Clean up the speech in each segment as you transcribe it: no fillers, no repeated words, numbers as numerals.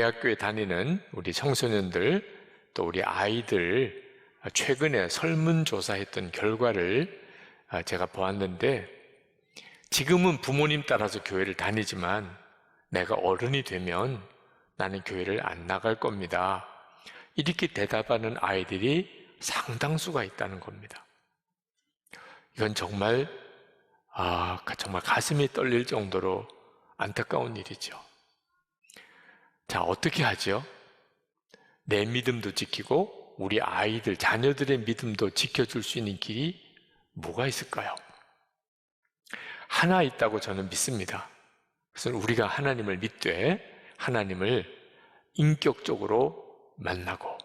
교회 학교에 다니는 우리 청소년들 또 우리 아이들 최근에 설문조사했던 결과를 제가 보았는데, 지금은 부모님 따라서 교회를 다니지만 내가 어른이 되면 나는 교회를 안 나갈 겁니다, 이렇게 대답하는 아이들이 상당수가 있다는 겁니다. 이건 정말 가슴이 떨릴 정도로 안타까운 일이죠. 자, 어떻게 하죠? 내 믿음도 지키고 우리 아이들, 자녀들의 믿음도 지켜줄 수 있는 길이 뭐가 있을까요? 하나 있다고 저는 믿습니다. 그래서 우리가 하나님을 믿되 하나님을 인격적으로 만나고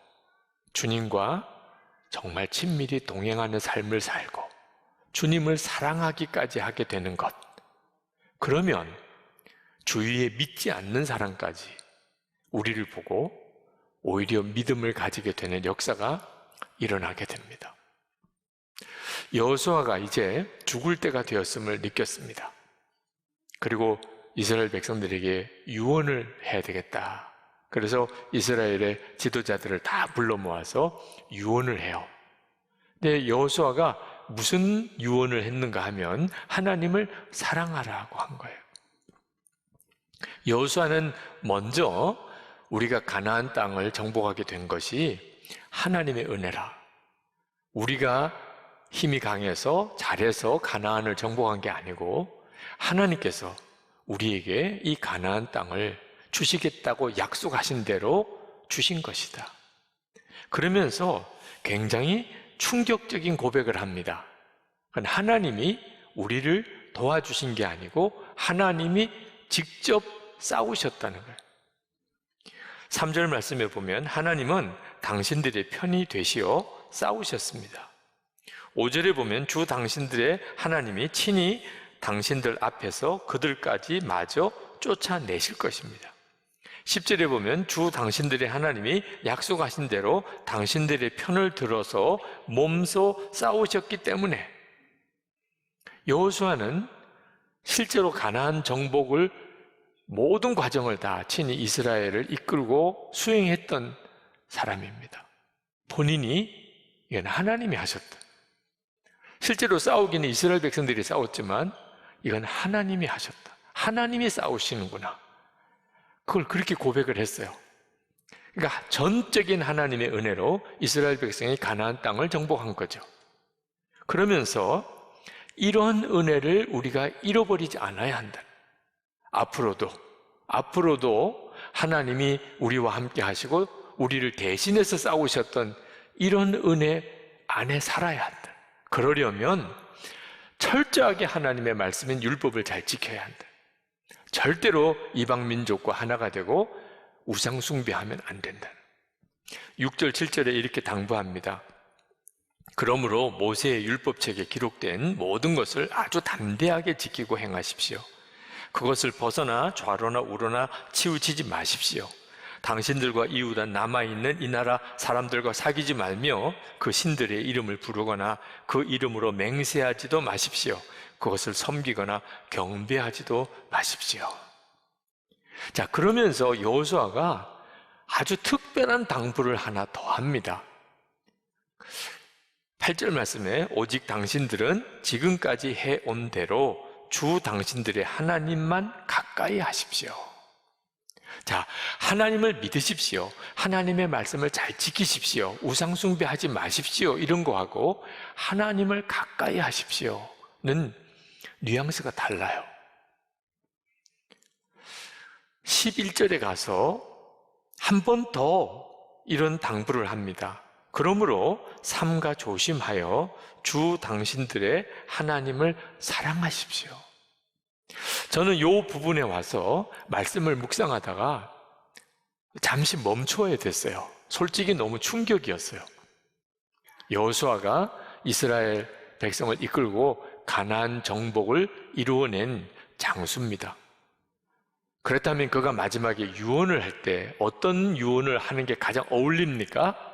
주님과 정말 친밀히 동행하는 삶을 살고 주님을 사랑하기까지 하게 되는 것, 그러면 주위에 믿지 않는 사람까지 우리를 보고 오히려 믿음을 가지게 되는 역사가 일어나게 됩니다. 여호수아가 이제 죽을 때가 되었음을 느꼈습니다. 그리고 이스라엘 백성들에게 유언을 해야 되겠다. 그래서 이스라엘의 지도자들을 다 불러 모아서 유언을 해요. 근데 여호수아가 무슨 유언을 했는가 하면 하나님을 사랑하라고 한 거예요. 여호수아는 먼저 우리가 가나안 땅을 정복하게 된 것이 하나님의 은혜라, 우리가 힘이 강해서 잘해서 가나안을 정복한 게 아니고 하나님께서 우리에게 이 가나안 땅을 주시겠다고 약속하신 대로 주신 것이다. 그러면서 굉장히 충격적인 고백을 합니다. 하나님이 우리를 도와주신 게 아니고 하나님이 직접 싸우셨다는 거예요. 3절 말씀에 보면 하나님은 당신들의 편이 되시어 싸우셨습니다. 5절에 보면 주 당신들의 하나님이 친히 당신들 앞에서 그들까지 마저 쫓아내실 것입니다. 10절에 보면 주 당신들의 하나님이 약속하신 대로 당신들의 편을 들어서 몸소 싸우셨기 때문에 여호수아는 실제로 가나안 정복을 모든 과정을 다 친히 이스라엘을 이끌고 수행했던 사람입니다. 본인이 이건 하나님이 하셨다. 실제로 싸우기는 이스라엘 백성들이 싸웠지만 이건 하나님이 하셨다. 하나님이 싸우시는구나. 그걸 그렇게 고백을 했어요. 그러니까 전적인 하나님의 은혜로 이스라엘 백성이 가나안 땅을 정복한 거죠. 그러면서 이런 은혜를 우리가 잃어버리지 않아야 한다. 앞으로도 하나님이 우리와 함께 하시고 우리를 대신해서 싸우셨던 이런 은혜 안에 살아야 한다. 그러려면 철저하게 하나님의 말씀인 율법을 잘 지켜야 한다. 절대로 이방 민족과 하나가 되고 우상 숭배하면 안 된다. 6절 7절에 이렇게 당부합니다. 그러므로 모세의 율법책에 기록된 모든 것을 아주 담대하게 지키고 행하십시오. 그것을 벗어나 좌로나 우로나 치우치지 마십시오. 당신들과 이웃한 남아있는 이 나라 사람들과 사귀지 말며 그 신들의 이름을 부르거나 그 이름으로 맹세하지도 마십시오. 그것을 섬기거나 경배하지도 마십시오. 자, 그러면서 여호수아가 아주 특별한 당부를 하나 더 합니다. 8절 말씀에 오직 당신들은 지금까지 해온 대로 주 당신들의 하나님만 가까이 하십시오. 자, 하나님을 믿으십시오. 하나님의 말씀을 잘 지키십시오. 우상 숭배하지 마십시오. 이런 거하고 하나님을 가까이 하십시오는 뉘앙스가 달라요. 11절에 가서 한 번 더 이런 당부를 합니다. 그러므로 삼가 조심하여 주 당신들의 하나님을 사랑하십시오. 저는 이 부분에 와서 말씀을 묵상하다가 잠시 멈춰야 됐어요. 솔직히 너무 충격이었어요. 여호수아가 이스라엘 백성을 이끌고 가나안 정복을 이루어낸 장수입니다. 그렇다면 그가 마지막에 유언을 할 때 어떤 유언을 하는 게 가장 어울립니까?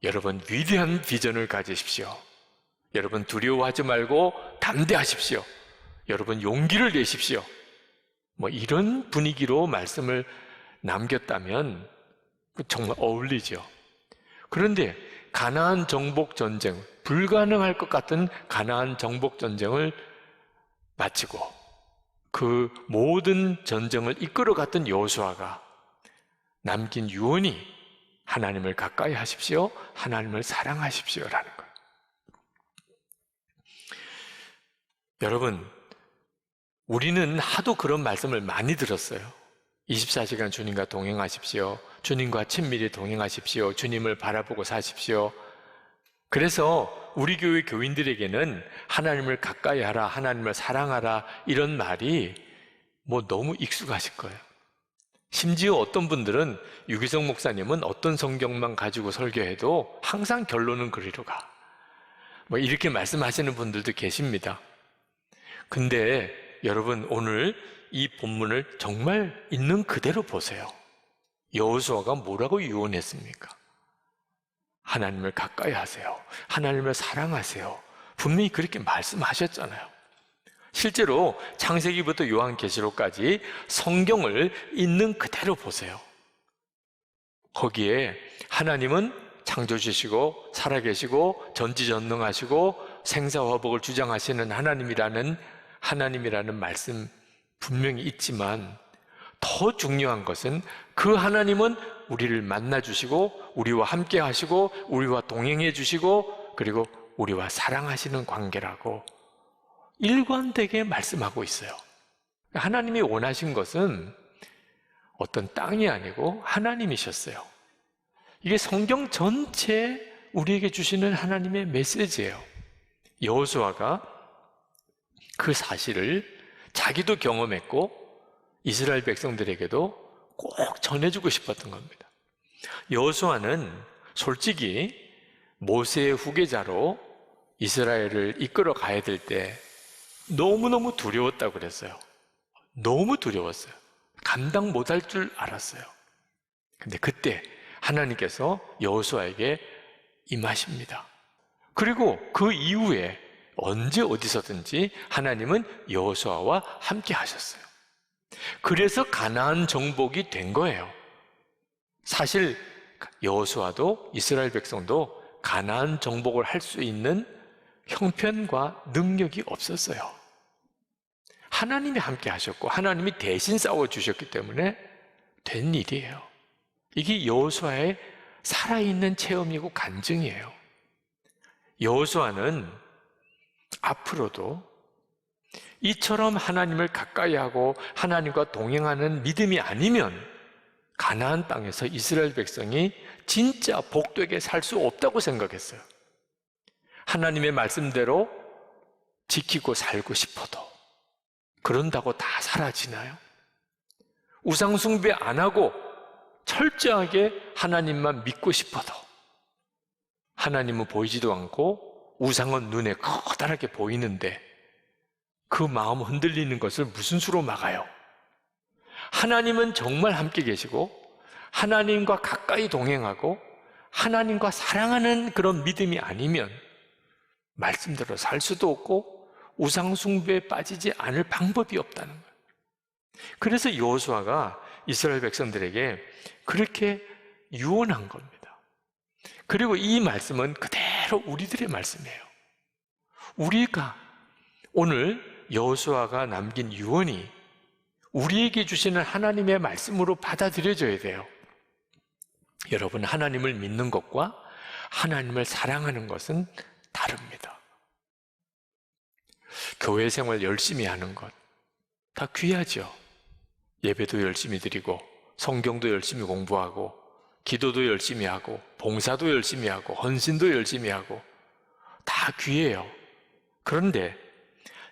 여러분, 위대한 비전을 가지십시오. 여러분, 두려워하지 말고 담대하십시오. 여러분, 용기를 내십시오. 이런 분위기로 말씀을 남겼다면 정말 어울리죠. 그런데 가나안 정복 전쟁, 불가능할 것 같은 가나안 정복 전쟁을 마치고 그 모든 전쟁을 이끌어갔던 여호수아가 남긴 유언이 하나님을 가까이 하십시오, 하나님을 사랑하십시오라는 거예요. 여러분, 우리는 하도 그런 말씀을 많이 들었어요. 24시간 주님과 동행하십시오. 주님과 친밀히 동행하십시오. 주님을 바라보고 사십시오. 그래서 우리 교회 교인들에게는 하나님을 가까이 하라, 하나님을 사랑하라 이런 말이 너무 익숙하실 거예요. 심지어 어떤 분들은 유기성 목사님은 어떤 성경만 가지고 설교해도 항상 결론은 그리로 가. 이렇게 말씀하시는 분들도 계십니다. 근데 여러분, 오늘 이 본문을 정말 있는 그대로 보세요. 여호수아가 뭐라고 유언했습니까? 하나님을 가까이 하세요. 하나님을 사랑하세요. 분명히 그렇게 말씀하셨잖아요. 실제로 창세기부터 요한계시록까지 성경을 있는 그대로 보세요. 거기에 하나님은 창조주시고 살아계시고 전지전능하시고 생사화복을 주장하시는 하나님이라는 말씀 분명히 있지만 더 중요한 것은 그 하나님은 우리를 만나주시고 우리와 함께 하시고 우리와 동행해 주시고 그리고 우리와 사랑하시는 관계라고 일관되게 말씀하고 있어요. 하나님이 원하신 것은 어떤 땅이 아니고 하나님이셨어요. 이게 성경 전체에 우리에게 주시는 하나님의 메시지예요. 여호수아가 그 사실을 자기도 경험했고 이스라엘 백성들에게도 꼭 전해주고 싶었던 겁니다. 여호수아는 솔직히 모세의 후계자로 이스라엘을 이끌어 가야 될 때 너무너무 두려웠다고 그랬어요. 너무 두려웠어요. 감당 못할 줄 알았어요. 근데 그때 하나님께서 여호수아에게 임하십니다. 그리고 그 이후에 언제 어디서든지 하나님은 여호수아와 함께 하셨어요. 그래서 가나안 정복이 된 거예요. 사실 여호수아도 이스라엘 백성도 가나안 정복을 할 수 있는 형편과 능력이 없었어요. 하나님이 함께 하셨고 하나님이 대신 싸워주셨기 때문에 된 일이에요. 이게 여호수아의 살아있는 체험이고 간증이에요. 여호수아는 앞으로도 이처럼 하나님을 가까이 하고 하나님과 동행하는 믿음이 아니면 가나안 땅에서 이스라엘 백성이 진짜 복되게 살 수 없다고 생각했어요. 하나님의 말씀대로 지키고 살고 싶어도 그런다고 다 사라지나요? 우상 숭배 안 하고 철저하게 하나님만 믿고 싶어도 하나님은 보이지도 않고 우상은 눈에 커다랗게 보이는데 그 마음 흔들리는 것을 무슨 수로 막아요? 하나님은 정말 함께 계시고 하나님과 가까이 동행하고 하나님과 사랑하는 그런 믿음이 아니면 말씀대로 살 수도 없고 우상 숭배에 빠지지 않을 방법이 없다는 거예요. 그래서 여호수아가 이스라엘 백성들에게 그렇게 유언한 겁니다. 그리고 이 말씀은 그대로 우리들의 말씀이에요. 우리가 오늘 여호수아가 남긴 유언이 우리에게 주시는 하나님의 말씀으로 받아들여져야 돼요. 여러분, 하나님을 믿는 것과 하나님을 사랑하는 것은 다릅니다. 교회 생활 열심히 하는 것 다 귀하죠. 예배도 열심히 드리고 성경도 열심히 공부하고 기도도 열심히 하고 봉사도 열심히 하고 헌신도 열심히 하고 다 귀해요. 그런데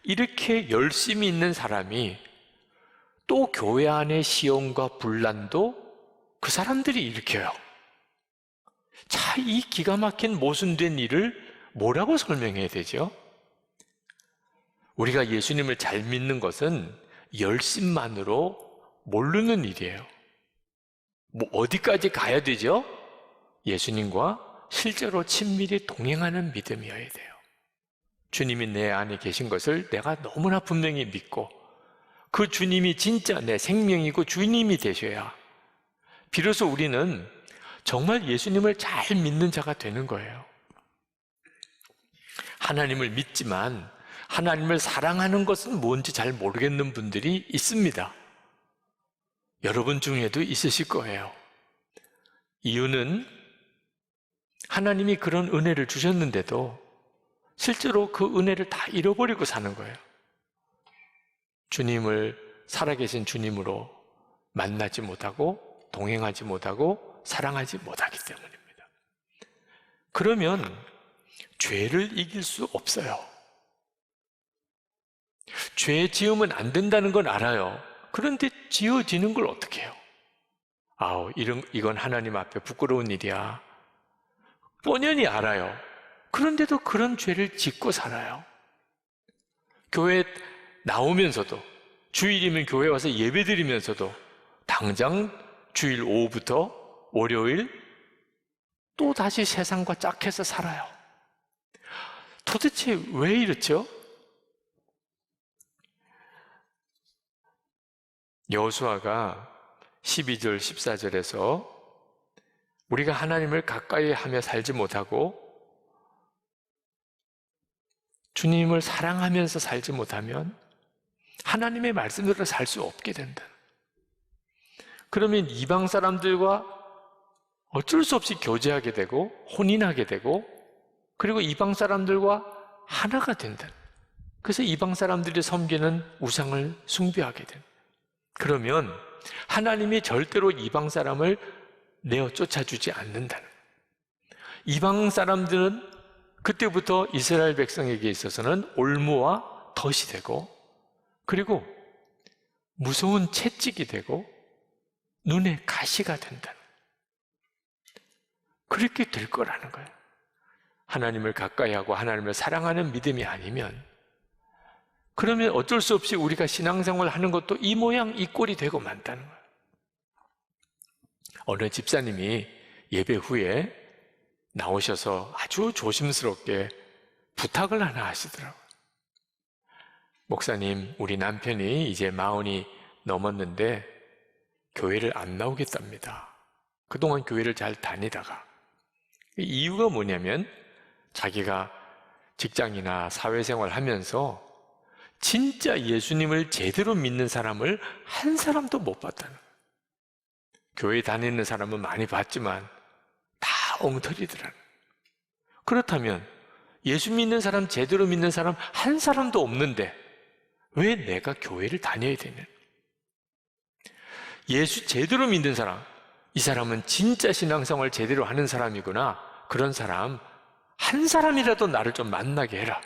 이렇게 열심히 있는 사람이 또 교회 안의 시험과 분란도 그 사람들이 일으켜요. 자, 이 기가 막힌 모순된 일을 뭐라고 설명해야 되죠? 우리가 예수님을 잘 믿는 것은 열심만으로 모르는 일이에요. 어디까지 가야 되죠? 예수님과 실제로 친밀히 동행하는 믿음이어야 돼요. 주님이 내 안에 계신 것을 내가 너무나 분명히 믿고 그 주님이 진짜 내 생명이고 주님이 되셔야 비로소 우리는 정말 예수님을 잘 믿는 자가 되는 거예요. 하나님을 믿지만 하나님을 사랑하는 것은 뭔지 잘 모르겠는 분들이 있습니다. 여러분 중에도 있으실 거예요. 이유는 하나님이 그런 은혜를 주셨는데도 실제로 그 은혜를 다 잃어버리고 사는 거예요. 주님을, 살아계신 주님으로 만나지 못하고 동행하지 못하고 사랑하지 못하기 때문입니다. 그러면 죄를 이길 수 없어요. 죄 지으면 안 된다는 건 알아요. 그런데 지어지는 걸 어떻게 해요? 이건 하나님 앞에 부끄러운 일이야. 뻔연히 알아요. 그런데도 그런 죄를 짓고 살아요. 교회 나오면서도, 주일이면 교회 와서 예배 드리면서도 당장 주일 오후부터 월요일 또 다시 세상과 짝해서 살아요. 도대체 왜 이렇죠? 여호수아가 12절 14절에서 우리가 하나님을 가까이 하며 살지 못하고 주님을 사랑하면서 살지 못하면 하나님의 말씀대로 살 수 없게 된다. 그러면 이방 사람들과 어쩔 수 없이 교제하게 되고 혼인하게 되고 그리고 이방 사람들과 하나가 된다. 그래서 이방 사람들이 섬기는 우상을 숭배하게 된다. 그러면 하나님이 절대로 이방 사람을 내어 쫓아주지 않는다는 거예요. 이방 사람들은 그때부터 이스라엘 백성에게 있어서는 올무와 덫이 되고 그리고 무서운 채찍이 되고 눈에 가시가 된다는 거예요. 그렇게 될 거라는 거예요. 하나님을 가까이 하고 하나님을 사랑하는 믿음이 아니면 그러면 어쩔 수 없이 우리가 신앙생활을 하는 것도 이 모양 이 꼴이 되고 만다는 거예요. 어느 집사님이 예배 후에 나오셔서 아주 조심스럽게 부탁을 하나 하시더라고요. 목사님, 우리 남편이 이제 40이 넘었는데 교회를 안 나오겠답니다. 그동안 교회를 잘 다니다가 이유가 뭐냐면 자기가 직장이나 사회생활 하면서 진짜 예수님을 제대로 믿는 사람을 한 사람도 못 봤다는 거예요. 교회 다니는 사람은 많이 봤지만 다 엉터리더라는 거예요. 그렇다면 예수 믿는 사람, 제대로 믿는 사람 한 사람도 없는데 왜 내가 교회를 다녀야 되냐? 예수 제대로 믿는 사람, 이 사람은 진짜 신앙생활 제대로 하는 사람이구나. 그런 사람 한 사람이라도 나를 좀 만나게 해라.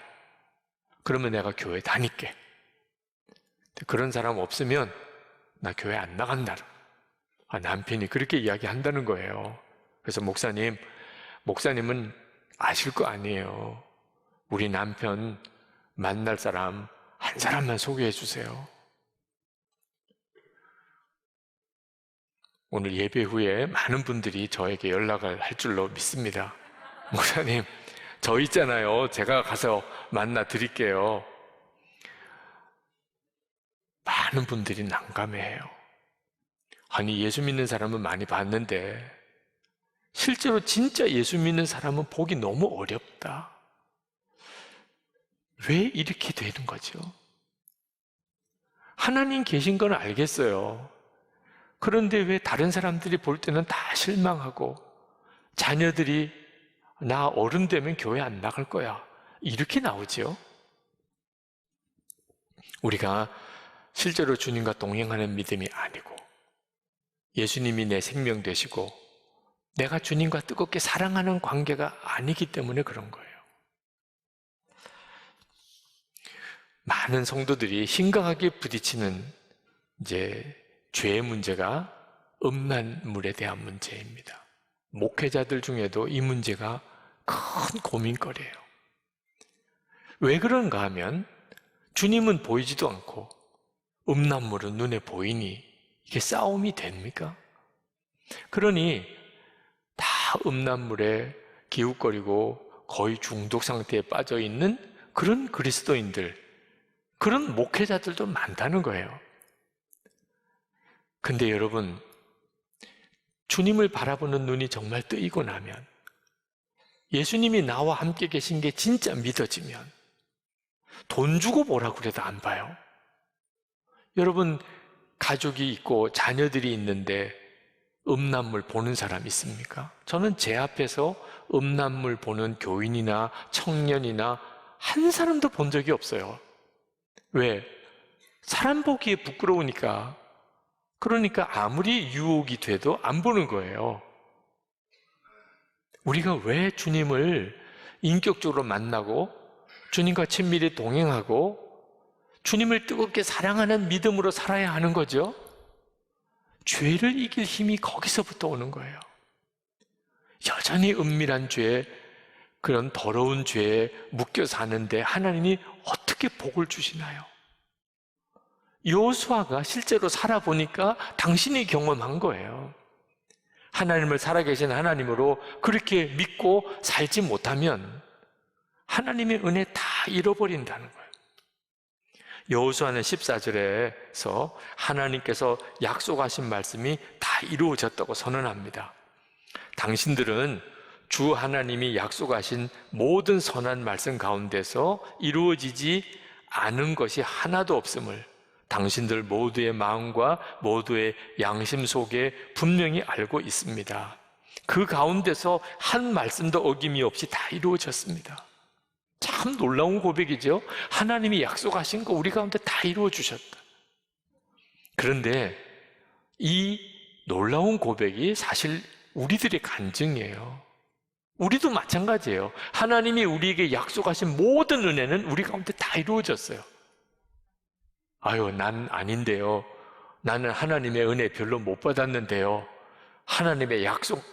그러면 내가 교회 다닐게. 그런 사람 없으면 나 교회 안 나간다. 남편이 그렇게 이야기한다는 거예요. 그래서 목사님은 아실 거 아니에요. 우리 남편 만날 사람 한 사람만 소개해 주세요. 오늘 예배 후에 많은 분들이 저에게 연락을 할 줄로 믿습니다. 목사님, 저 있잖아요. 제가 가서 만나 드릴게요. 많은 분들이 난감해해요. 아니, 예수 믿는 사람은 많이 봤는데 실제로 진짜 예수 믿는 사람은 보기 너무 어렵다. 왜 이렇게 되는 거죠? 하나님 계신 건 알겠어요. 그런데 왜 다른 사람들이 볼 때는 다 실망하고 자녀들이 나 어른 되면 교회 안 나갈 거야. 이렇게 나오죠. 우리가 실제로 주님과 동행하는 믿음이 아니고 예수님이 내 생명 되시고 내가 주님과 뜨겁게 사랑하는 관계가 아니기 때문에 그런 거예요. 많은 성도들이 심각하게 부딪히는 죄의 문제가 음란물에 대한 문제입니다. 목회자들 중에도 이 문제가 큰 고민거리예요. 왜 그런가 하면 주님은 보이지도 않고 음란물은 눈에 보이니 이게 싸움이 됩니까? 그러니 다 음란물에 기웃거리고 거의 중독 상태에 빠져 있는 그런 그리스도인들, 그런 목회자들도 많다는 거예요. 근데 여러분, 주님을 바라보는 눈이 정말 뜨이고 나면, 예수님이 나와 함께 계신 게 진짜 믿어지면 돈 주고 보라고 그래도 안 봐요. 여러분, 가족이 있고 자녀들이 있는데 음란물 보는 사람 있습니까? 저는 제 앞에서 음란물 보는 교인이나 청년이나 한 사람도 본 적이 없어요. 왜? 사람 보기에 부끄러우니까. 그러니까 아무리 유혹이 돼도 안 보는 거예요. 우리가 왜 주님을 인격적으로 만나고 주님과 친밀히 동행하고 주님을 뜨겁게 사랑하는 믿음으로 살아야 하는 거죠? 죄를 이길 힘이 거기서부터 오는 거예요. 여전히 은밀한 죄, 그런 더러운 죄에 묶여 사는데 하나님이 어떻게 복을 주시나요? 여호수아가 실제로 살아보니까 당신이 경험한 거예요. 하나님을 살아계신 하나님으로 그렇게 믿고 살지 못하면 하나님의 은혜 다 잃어버린다는 거예요. 여호수아는 14절에서 하나님께서 약속하신 말씀이 다 이루어졌다고 선언합니다. 당신들은 주 하나님이 약속하신 모든 선한 말씀 가운데서 이루어지지 않은 것이 하나도 없음을 당신들 모두의 마음과 모두의 양심 속에 분명히 알고 있습니다. 그 가운데서 한 말씀도 어김이 없이 다 이루어졌습니다. 참 놀라운 고백이죠. 하나님이 약속하신 거 우리 가운데 다 이루어 주셨다. 그런데 이 놀라운 고백이 사실 우리들의 간증이에요. 우리도 마찬가지예요. 하나님이 우리에게 약속하신 모든 은혜는 우리 가운데 다 이루어졌어요. 아유, 난 아닌데요. 나는 하나님의 은혜 별로 못 받았는데요. 하나님의 약속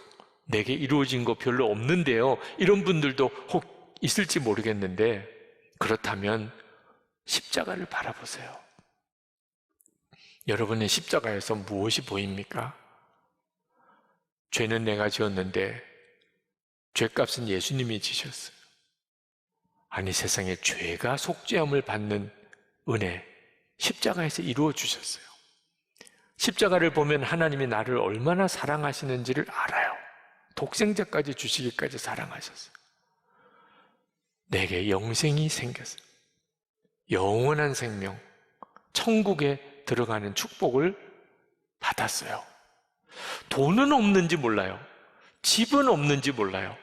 내게 이루어진 거 별로 없는데요. 이런 분들도 혹 있을지 모르겠는데, 그렇다면 십자가를 바라보세요. 여러분의 십자가에서 무엇이 보입니까? 죄는 내가 지었는데 죄값은 예수님이 지셨어요. 아니, 세상에 죄가 속죄함을 받는 은혜, 십자가에서 이루어 주셨어요. 십자가를 보면 하나님이 나를 얼마나 사랑하시는지를 알아요. 독생자까지 주시기까지 사랑하셨어요. 내게 영생이 생겼어요. 영원한 생명, 천국에 들어가는 축복을 받았어요. 돈은 없는지 몰라요. 집은 없는지 몰라요.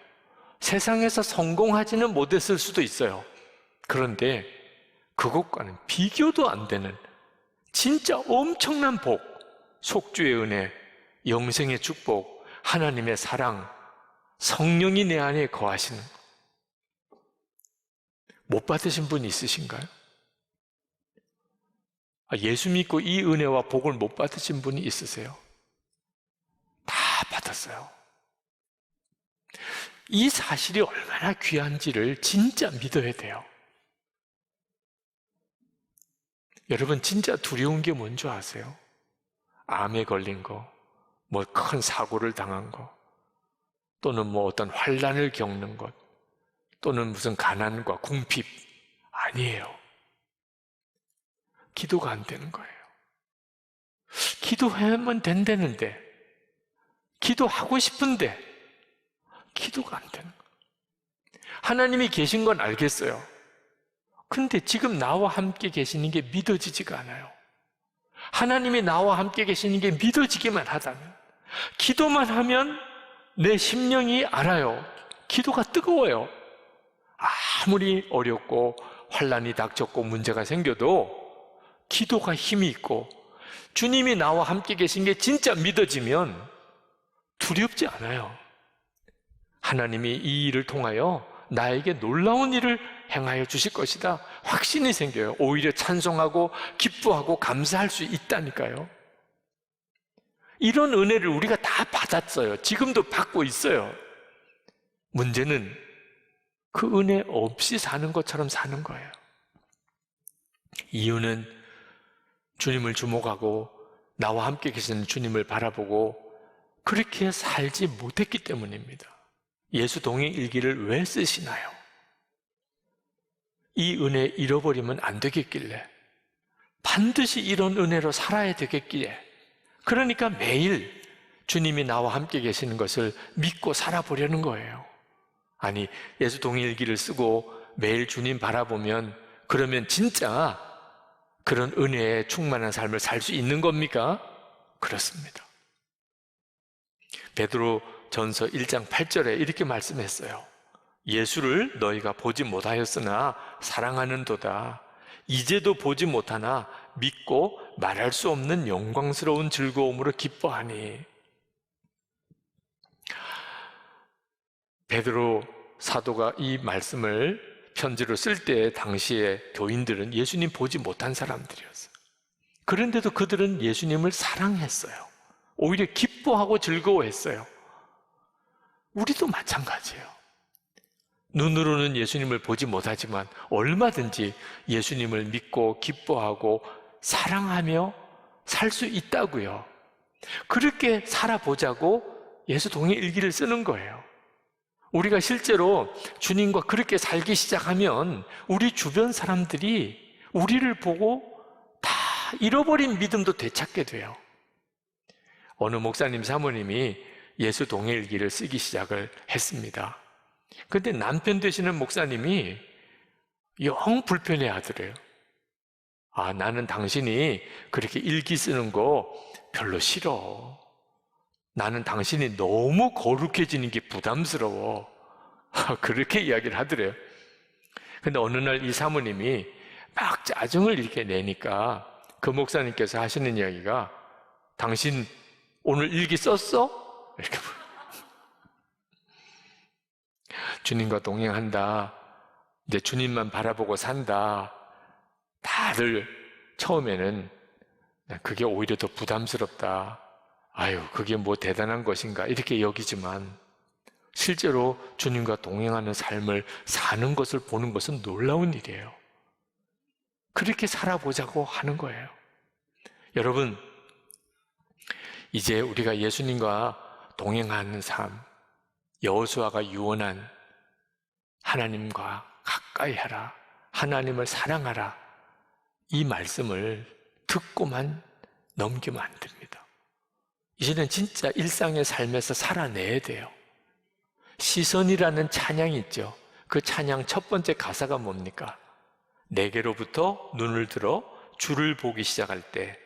세상에서 성공하지는 못했을 수도 있어요. 그런데 그것과는 비교도 안 되는 진짜 엄청난 복, 속주의 은혜, 영생의 축복, 하나님의 사랑, 성령이 내 안에 거하시는 것. 못 받으신 분 있으신가요? 예수 믿고 이 은혜와 복을 못 받으신 분이 있으세요? 다 받았어요. 이 사실이 얼마나 귀한지를 진짜 믿어야 돼요. 여러분, 진짜 두려운 게 뭔지 아세요? 암에 걸린 거, 뭐 큰 사고를 당한 거, 또는 뭐 어떤 환난을 겪는 것, 또는 무슨 가난과 궁핍, 아니에요. 기도가 안 되는 거예요. 기도하면 된다는데, 기도하고 싶은데 기도가 안 되는 거예요. 하나님이 계신 건 알겠어요. 근데 지금 나와 함께 계시는 게 믿어지지가 않아요. 하나님이 나와 함께 계시는 게 믿어지기만 하다면, 기도만 하면 내 심령이 알아요. 기도가 뜨거워요. 아무리 어렵고 환난이 닥쳤고 문제가 생겨도 기도가 힘이 있고 주님이 나와 함께 계신 게 진짜 믿어지면 두렵지 않아요. 하나님이 이 일을 통하여 나에게 놀라운 일을 행하여 주실 것이다, 확신이 생겨요. 오히려 찬송하고 기뻐하고 감사할 수 있다니까요. 이런 은혜를 우리가 다 받았어요. 지금도 받고 있어요. 문제는 그 은혜 없이 사는 것처럼 사는 거예요. 이유는 주님을 주목하고 나와 함께 계시는 주님을 바라보고 그렇게 살지 못했기 때문입니다. 예수 동행 일기를 왜 쓰시나요? 이 은혜 잃어버리면 안 되겠길래, 반드시 이런 은혜로 살아야 되겠기에, 그러니까 매일 주님이 나와 함께 계시는 것을 믿고 살아보려는 거예요. 아니, 예수 동일기를 쓰고 매일 주님 바라보면 그러면 진짜 그런 은혜에 충만한 삶을 살 수 있는 겁니까? 그렇습니다. 베드로 전서 1장 8절에 이렇게 말씀했어요. 예수를 너희가 보지 못하였으나 사랑하는도다. 이제도 보지 못하나 믿고 말할 수 없는 영광스러운 즐거움으로 기뻐하니. 베드로 사도가 이 말씀을 편지로 쓸 때 당시에 교인들은 예수님 보지 못한 사람들이었어요. 그런데도 그들은 예수님을 사랑했어요. 오히려 기뻐하고 즐거워했어요. 우리도 마찬가지예요. 눈으로는 예수님을 보지 못하지만 얼마든지 예수님을 믿고 기뻐하고 사랑하며 살 수 있다고요. 그렇게 살아보자고 예수 동일기를 쓰는 거예요. 우리가 실제로 주님과 그렇게 살기 시작하면 우리 주변 사람들이 우리를 보고 다 잃어버린 믿음도 되찾게 돼요. 어느 목사님 사모님이 예수 동일기를 쓰기 시작을 했습니다. 그런데 남편 되시는 목사님이 영 불편해 하더래요. 아, 나는 당신이 그렇게 일기 쓰는 거 별로 싫어. 나는 당신이 너무 거룩해지는 게 부담스러워. 그렇게 이야기를 하더래요. 근데 어느 날 이 사모님이 막 짜증을 이렇게 내니까 그 목사님께서 하시는 이야기가 당신 오늘 일기 썼어? 이렇게 주님과 동행한다. 이제 주님만 바라보고 산다. 다들 처음에는 그게 오히려 더 부담스럽다. 아유, 그게 뭐 대단한 것인가 이렇게 여기지만 실제로 주님과 동행하는 삶을 사는 것을 보는 것은 놀라운 일이에요. 그렇게 살아보자고 하는 거예요. 여러분, 이제 우리가 예수님과 동행하는 삶, 여호수아가 유언한 하나님과 가까이 하라, 하나님을 사랑하라, 이 말씀을 듣고만 넘기면 안 됩니다. 이제는 진짜 일상의 삶에서 살아내야 돼요. 시선이라는 찬양이 있죠. 그 찬양 첫 번째 가사가 뭡니까? 내게로부터 눈을 들어 주를 보기 시작할 때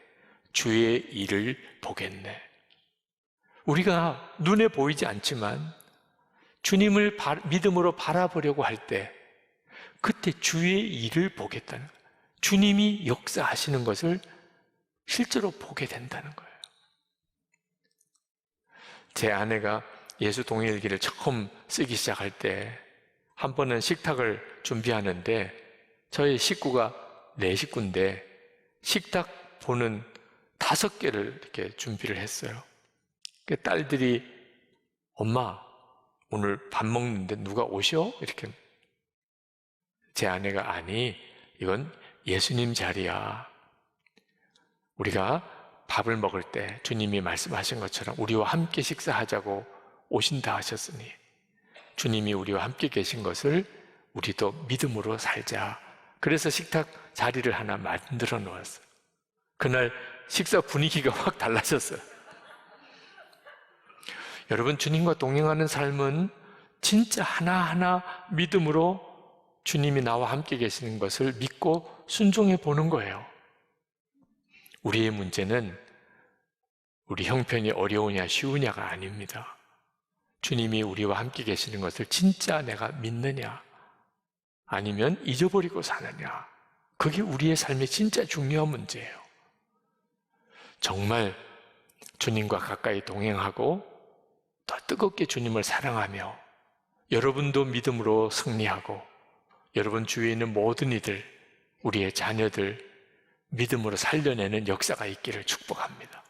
주의 일을 보겠네. 우리가 눈에 보이지 않지만 주님을 믿음으로 바라보려고 할 때 그때 주의 일을 보겠다는 거예요. 주님이 역사하시는 것을 실제로 보게 된다는 거예요. 제 아내가 예수 동일기를 처음 쓰기 시작할 때 한 번은 식탁을 준비하는데 저희 식구가 4식구인데 식탁 보는 5개를 이렇게 준비를 했어요. 딸들이 엄마 오늘 밥 먹는데 누가 오셔? 이렇게. 제 아내가 아니 이건 예수님 자리야. 우리가 밥을 먹을 때 주님이 말씀하신 것처럼 우리와 함께 식사하자고 오신다 하셨으니 주님이 우리와 함께 계신 것을 우리도 믿음으로 살자. 그래서 식탁 자리를 하나 만들어 놓았어요. 그날 식사 분위기가 확 달라졌어요. 여러분, 주님과 동행하는 삶은 진짜 하나하나 믿음으로 주님이 나와 함께 계시는 것을 믿고 순종해 보는 거예요. 우리의 문제는 우리 형편이 어려우냐 쉬우냐가 아닙니다. 주님이 우리와 함께 계시는 것을 진짜 내가 믿느냐 아니면 잊어버리고 사느냐, 그게 우리의 삶의 진짜 중요한 문제예요. 정말 주님과 가까이 동행하고 더 뜨겁게 주님을 사랑하며 여러분도 믿음으로 승리하고 여러분 주위에 있는 모든 이들, 우리의 자녀들 믿음으로 살려내는 역사가 있기를 축복합니다.